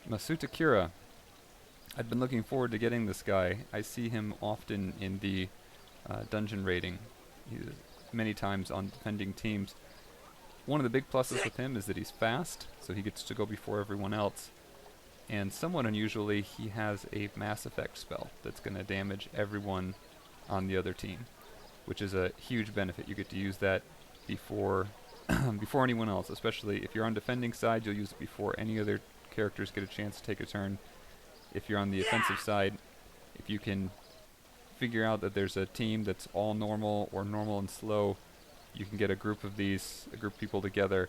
Masuta. I've been looking forward to getting this guy. I see him often in the dungeon raiding. He's many times on defending teams. One of the big pluses with him is that he's fast, so he gets to go before everyone else. And somewhat unusually, he has a mass effect spell that's going to damage everyone on the other team, which is a huge benefit. You get to use that before before anyone else, especially if you're on defending side, you'll use it before any other characters get a chance to take a turn. If you're on the offensive side, if you can figure out that there's a team that's all normal or normal and slow, you can get a group of people together.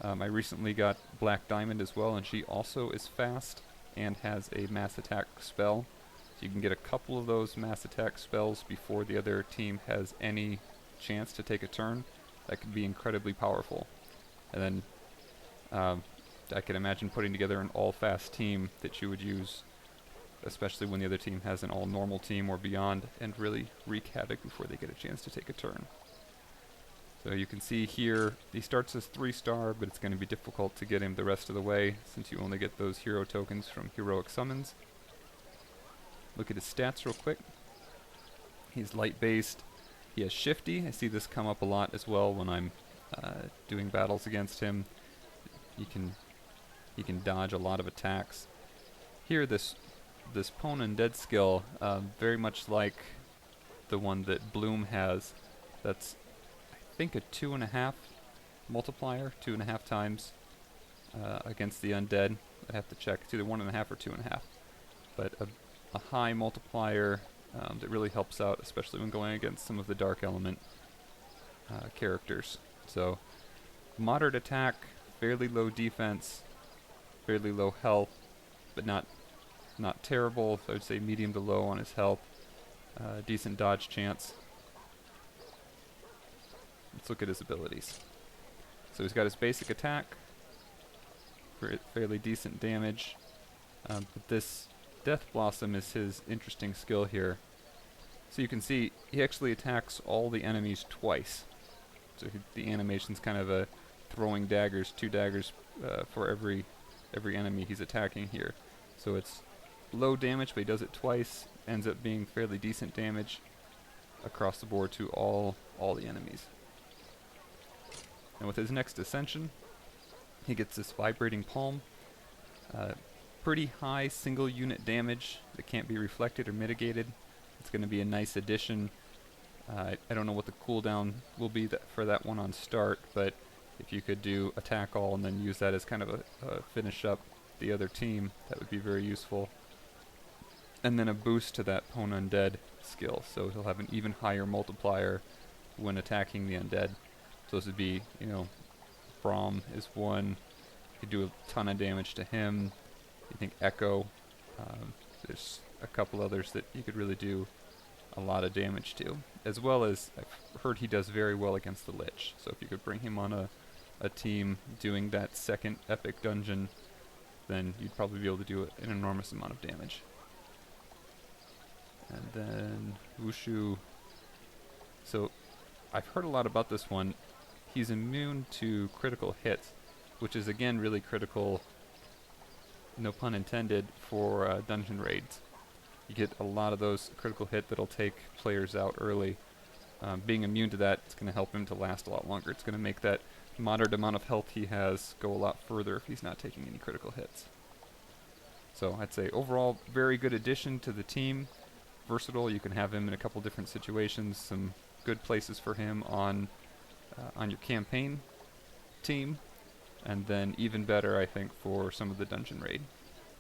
I recently got Black Diamond as well, and she also is fast and has a mass attack spell. So you can get a couple of those mass attack spells before the other team has any chance to take a turn. That could be incredibly powerful. And then I can imagine putting together an all-fast team that you would use, especially when the other team has an all-normal team or beyond, and really wreak havoc before they get a chance to take a turn. So you can see here, he starts as 3-star, but it's going to be difficult to get him the rest of the way, since you only get those hero tokens from heroic summons. Look at his stats real quick. He's light-based. He has Shifty. I see this come up a lot as well when I'm doing battles against him. He can dodge a lot of attacks. Here, this Pwn Undead skill, very much like the one that Bloom has. That's, I think, a 2.5 multiplier, 2.5 times against the undead. I'd have to check. It's either 1.5 or 2.5. But a high multiplier that really helps out, especially when going against some of the dark element characters. So, moderate attack, fairly low defense, fairly low health, but not terrible. So I would say medium to low on his health. Decent dodge chance. Let's look at his abilities. So he's got his basic attack, fairly decent damage, but this Death Blossom is his interesting skill here. So you can see he actually attacks all the enemies twice. So the animation's kind of a throwing daggers, 2 daggers for every enemy he's attacking here. So it's low damage, but he does it twice. Ends up being fairly decent damage across the board to all the enemies. And with his next ascension, he gets this Vibrating Palm. Pretty high single unit damage that can't be reflected or mitigated. It's going to be a nice addition. I don't know what the cooldown will be for that one on start, but if you could do attack all and then use that as kind of a finish up the other team, that would be very useful. And then a boost to that Pwn Undead skill, so he'll have an even higher multiplier when attacking the undead. So this would be, Braum is one. You could do a ton of damage to him. You think Echo. There's a couple others that you could really do a lot of damage to. As well as, I've heard he does very well against the Lich. So if you could bring him on a team doing that second epic dungeon, then you'd probably be able to do an enormous amount of damage. And then Wushu. So I've heard a lot about this one. He's immune to critical hits, which is again really critical, no pun intended, for dungeon raids. You get a lot of those critical hit that'll take players out early. Being immune to that, it's going to help him to last a lot longer. It's going to make that moderate amount of health he has go a lot further if he's not taking any critical hits. So I'd say overall, very good addition to the team. Versatile. You can have him in a couple different situations. Some good places for him on your campaign team, and then even better, I think, for some of the dungeon raid.